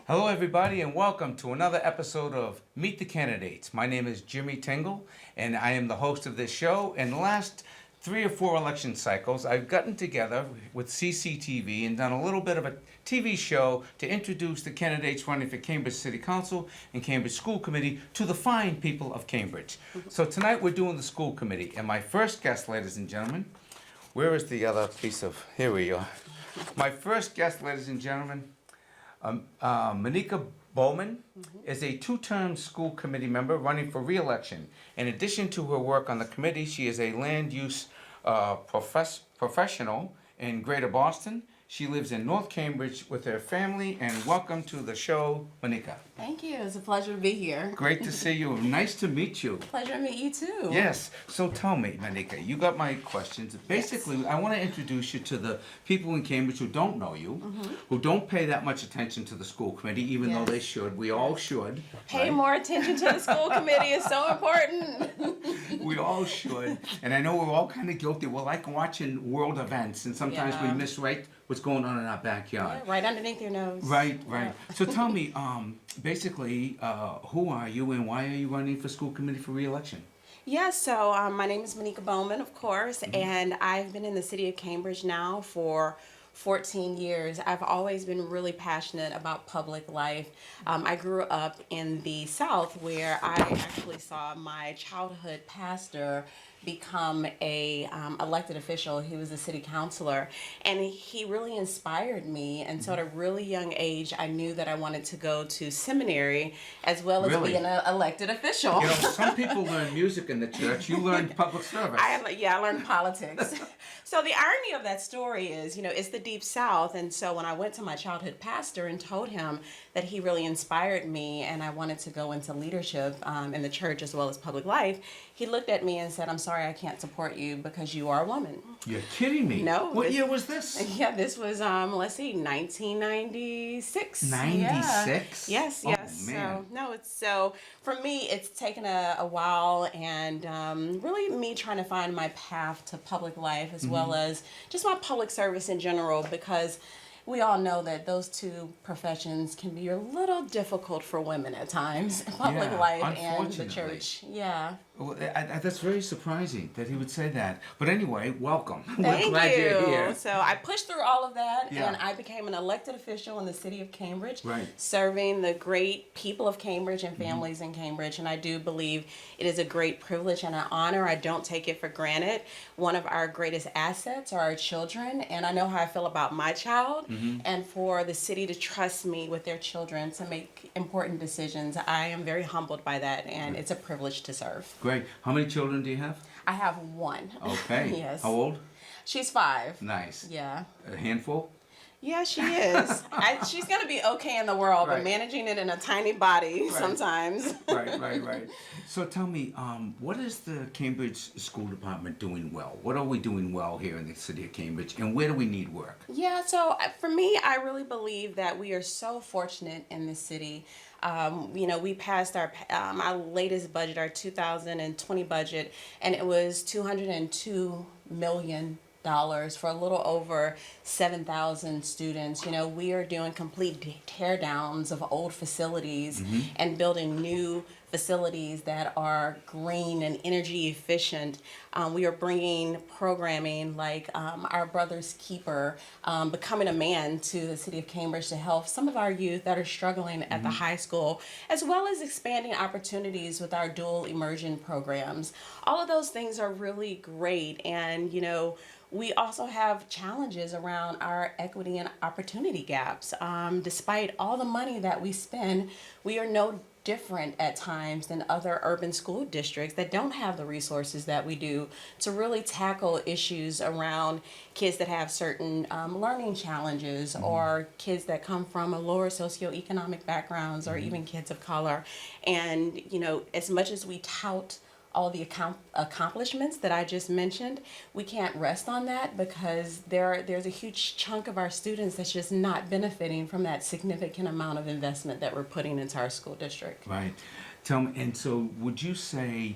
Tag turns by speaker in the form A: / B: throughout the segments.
A: Hello, everybody, and welcome to another episode of Meet the Candidates. My name is Jimmy Tingle, and I am the host of this show. In the last 3 or 4 election cycles, I've gotten together with CCTV and done a little bit of a TV show to introduce the candidates running for Cambridge City Council and Cambridge School Committee to the fine people of Cambridge. So tonight we're doing the school committee, and my first guest, ladies and gentlemen, where is the other piece of, here we are. My first guest, ladies and gentlemen, Manikka Bowman is a two-term school committee member running for re-election. In addition to her work on the committee, she is a land use professional in Greater Boston. She lives in North Cambridge with her family, and welcome to the show, Manikka.
B: Thank you. It's a pleasure to be here.
A: Great to see you. Nice to meet you.
B: Pleasure to meet you too.
A: Yes. So tell me, Manikka, you got my questions. Basically, yes. I want to introduce you to the people in Cambridge who don't know you, who don't pay that much attention to the school committee, even though they should. We all should.
B: Pay more attention to the school committee. It's so important.
A: We all should. And I know we're all kind of guilty. We're like watching world events, and sometimes we miss what's going on in our backyard.
B: Yeah, right underneath your nose.
A: Right. So tell me, basically, who are you and why are you running for school committee for re-election?
B: Yeah, so my name is Manikka Bowman, of course, and I've been in the city of Cambridge now for 14 years. I've always been really passionate about public life. I grew up in the South where I actually saw my childhood pastor become a elected official. He was a city councilor, and he really inspired me. And so at a really young age, I knew that I wanted to go to seminary as well as be an elected official.
A: You know, some people learn music in the church. You learned public service.
B: I learned politics. So the irony of that story is, it's the Deep South. And so when I went to my childhood pastor and told him that he really inspired me and I wanted to go into leadership in the church as well as public life, he looked at me and said, "I'm sorry, I can't support you because you are a woman."
A: You're kidding me.
B: No.
A: What year was this?
B: Yeah, this was, 1996.
A: 96?
B: Yeah. Yes.
A: Man.
B: So for me, it's taken a while, and really me trying to find my path to public life as well as just my public service in general, because we all know that those two professions can be a little difficult for women at times, public life and the church. Yeah.
A: Well, that's very surprising that he would say that. But anyway, welcome.
B: Thank
A: We're glad
B: you.
A: You're here.
B: So I pushed through all of that, and I became an elected official in the city of Cambridge, serving the great people of Cambridge and families in Cambridge. And I do believe it is a great privilege and an honor. I don't take it for granted. One of our greatest assets are our children, and I know how I feel about my child. And for the city to trust me with their children to make important decisions, I am very humbled by that, and it's a privilege to serve.
A: Great. How many children do you have?
B: I have one.
A: Okay.
B: Yes.
A: How old?
B: She's 5.
A: Nice.
B: Yeah.
A: A handful?
B: Yeah, she is. She's going to be okay in the world, but managing it in a tiny body sometimes.
A: Right. So tell me, what is the Cambridge School Department doing well? What are we doing well here in the city of Cambridge, and where do we need work?
B: Yeah, so for me, I really believe that we are so fortunate in this city. We passed our latest budget, our 2020 budget, and it was $202 million for a little over 7,000 students. We are doing complete tear downs of old facilities and building new facilities that are green and energy efficient. We are bringing programming like Our Brother's Keeper, Becoming a Man, to the city of Cambridge to help some of our youth that are struggling at the high school, as well as expanding opportunities with our dual immersion programs. All of those things are really great, and we also have challenges around our equity and opportunity gaps. Despite all the money that we spend, we are no different at times than other urban school districts that don't have the resources that we do to really tackle issues around kids that have certain learning challenges or kids that come from a lower socioeconomic backgrounds or even kids of color. And, as much as we tout all the accomplishments that I just mentioned, we can't rest on that because there's a huge chunk of our students that's just not benefiting from that significant amount of investment that we're putting into our school district.
A: Right. Tell me, and so would you say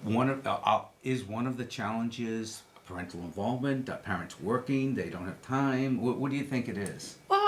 A: one of the challenges parental involvement? Are parents working? They don't have time? What do you think it is?
B: Well,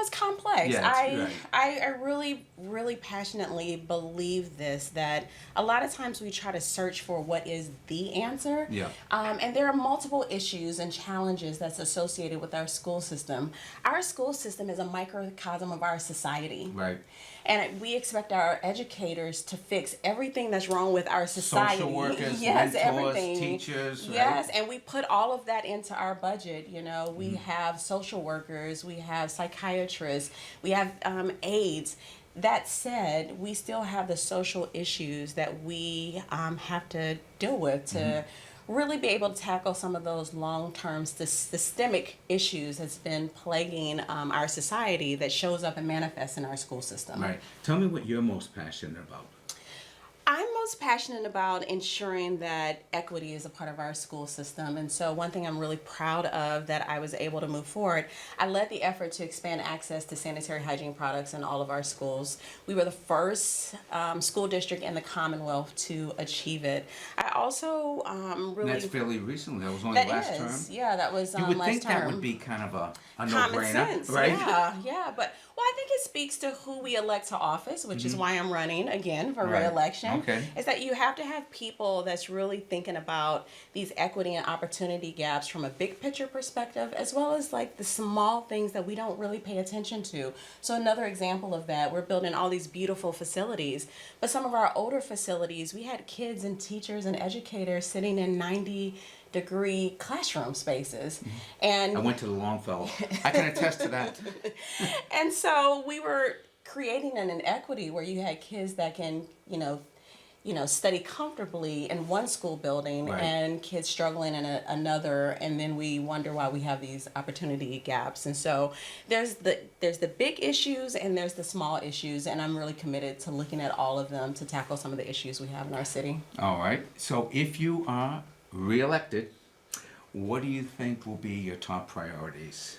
B: it's complex.
A: Yeah, right.
B: I really, really passionately believe this, that a lot of times we try to search for what is the answer.
A: Yeah.
B: And there are multiple issues and challenges that's associated with our school system. Our school system is a microcosm of our society.
A: Right.
B: And we expect our educators to fix everything that's wrong with our society.
A: Social workers,
B: yes,
A: mentors,
B: everything.
A: teachers, right?
B: Yes, and we put all of that into our budget. You know, we have social workers, we have psychiatrists, we have aides. That said, we still have the social issues that we have to deal with to really be able to tackle some of those long-term systemic issues that's been plaguing our society that shows up and manifests in our school system.
A: Right. Tell me what you're most passionate about.
B: I'm most passionate about ensuring that equity is a part of our school system. And so one thing I'm really proud of that I was able to move forward, I led the effort to expand access to sanitary hygiene products in all of our schools. We were the first school district in the Commonwealth to achieve it. I also
A: And
B: really...
A: that's fairly recently. That was only last term.
B: Yeah, that was
A: You would
B: last
A: think
B: term.
A: that would be kind of a
B: Common
A: no-brainer,
B: sense,
A: right?
B: yeah. But well, I think it speaks to who we elect to office, which is why I'm running again for
A: Right.
B: re-election.
A: Okay.
B: Is that you have to have people that's really thinking about these equity and opportunity gaps from a big picture perspective, as well as like the small things that we don't really pay attention to. So another example of that, we're building all these beautiful facilities, but some of our older facilities, we had kids and teachers and educators sitting in 90-degree classroom spaces. And
A: I went to the Longfellow. I can attest to that.
B: and so we were creating an inequity where you had kids that can, study comfortably in one school building
A: Right.
B: and kids struggling in another, and then we wonder why we have these opportunity gaps. And so there's the big issues and there's the small issues, and I'm really committed to looking at all of them to tackle some of the issues we have in our city.
A: All right. So if you are reelected, what do you think will be your top priorities?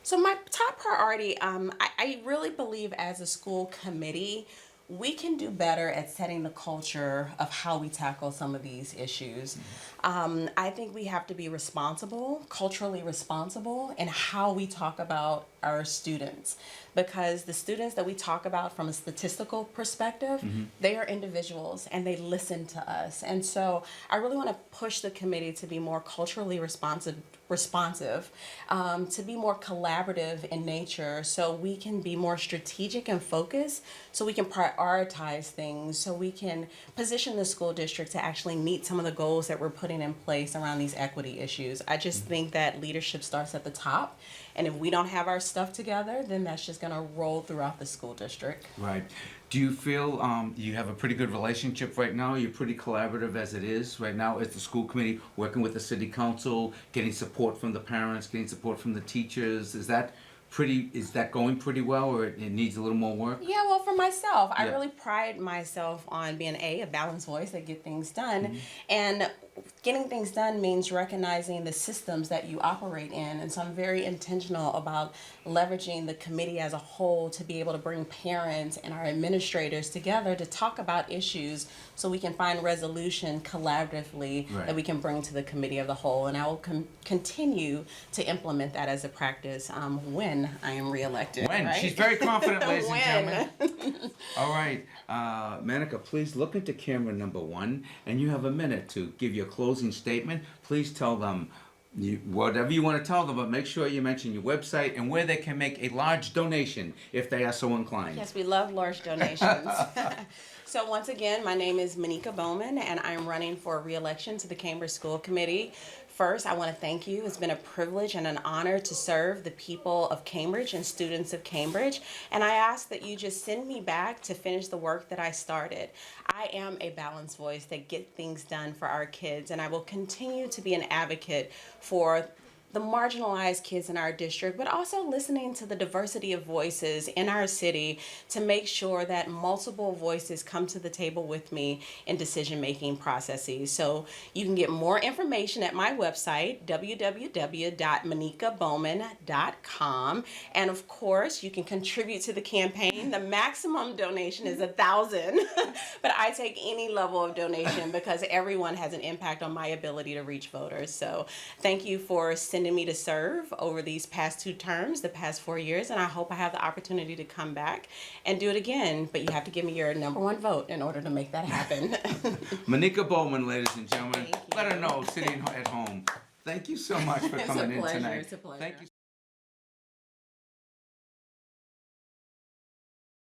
B: So my top priority, I really believe as a school committee, we can do better at setting the culture of how we tackle some of these issues. I think we have to be responsible, culturally responsible, in how we talk about our students. Because the students that we talk about from a statistical perspective, they are individuals and they listen to us. And so I really want to push the committee to be more culturally responsive, to be more collaborative in nature, so we can be more strategic and focused, so we can prioritize things, so we can position the school district to actually meet some of the goals that we're putting in place around these equity issues. I just think that leadership starts at the top, and if we don't have our stuff together, then that's just going to roll throughout the school district.
A: Right. Do you feel you have a pretty good relationship right now? You're pretty collaborative as it is right now as the school committee, working with the city council, getting support from the parents, getting support from the teachers. Is that going pretty well, or it needs a little more work?
B: Yeah, well, for myself, I
A: Yeah.
B: really pride myself on being a balanced voice that get things done. And getting things done means recognizing the systems that you operate in. And so I'm very intentional about leveraging the committee as a whole to be able to bring parents and our administrators together to talk about issues so we can find resolution collaboratively
A: Right.
B: that we can bring to the committee of the whole. And I will continue to implement that as a practice when I am reelected.
A: When?
B: Right?
A: She's very confident, ladies and
B: When?
A: gentlemen. All right. Manikka, please look into camera number 1, and you have a minute to give your closing statement. Please tell them whatever you want to tell them, but make sure you mention your website and where they can make a large donation if they are so inclined.
B: Yes, we love large donations. So once again, my name is Manikka Bowman, and I'm running for re-election to the Cambridge School Committee. First, I want to thank you. It's been a privilege and an honor to serve the people of Cambridge and students of Cambridge. And I ask that you just send me back to finish the work that I started. I am a balanced voice that gets things done for our kids, and I will continue to be an advocate for the marginalized kids in our district, but also listening to the diversity of voices in our city to make sure that multiple voices come to the table with me in decision-making processes. So you can get more information at my website, www.manikkabowman.com. And of course, you can contribute to the campaign. The maximum donation is $1,000, but I take any level of donation because everyone has an impact on my ability to reach voters. So thank you for sending recommended me to serve over these past 2 terms, the past 4 years, and I hope I have the opportunity to come back and do it again. But you have to give me your #1 vote in order to make that happen.
A: Manikka Bowman, ladies and gentlemen.
B: Thank you.
A: Let her know, sitting at home. Thank you so much for
B: It's a
A: coming in
B: pleasure.
A: tonight.
B: It's a pleasure.
A: Thank you.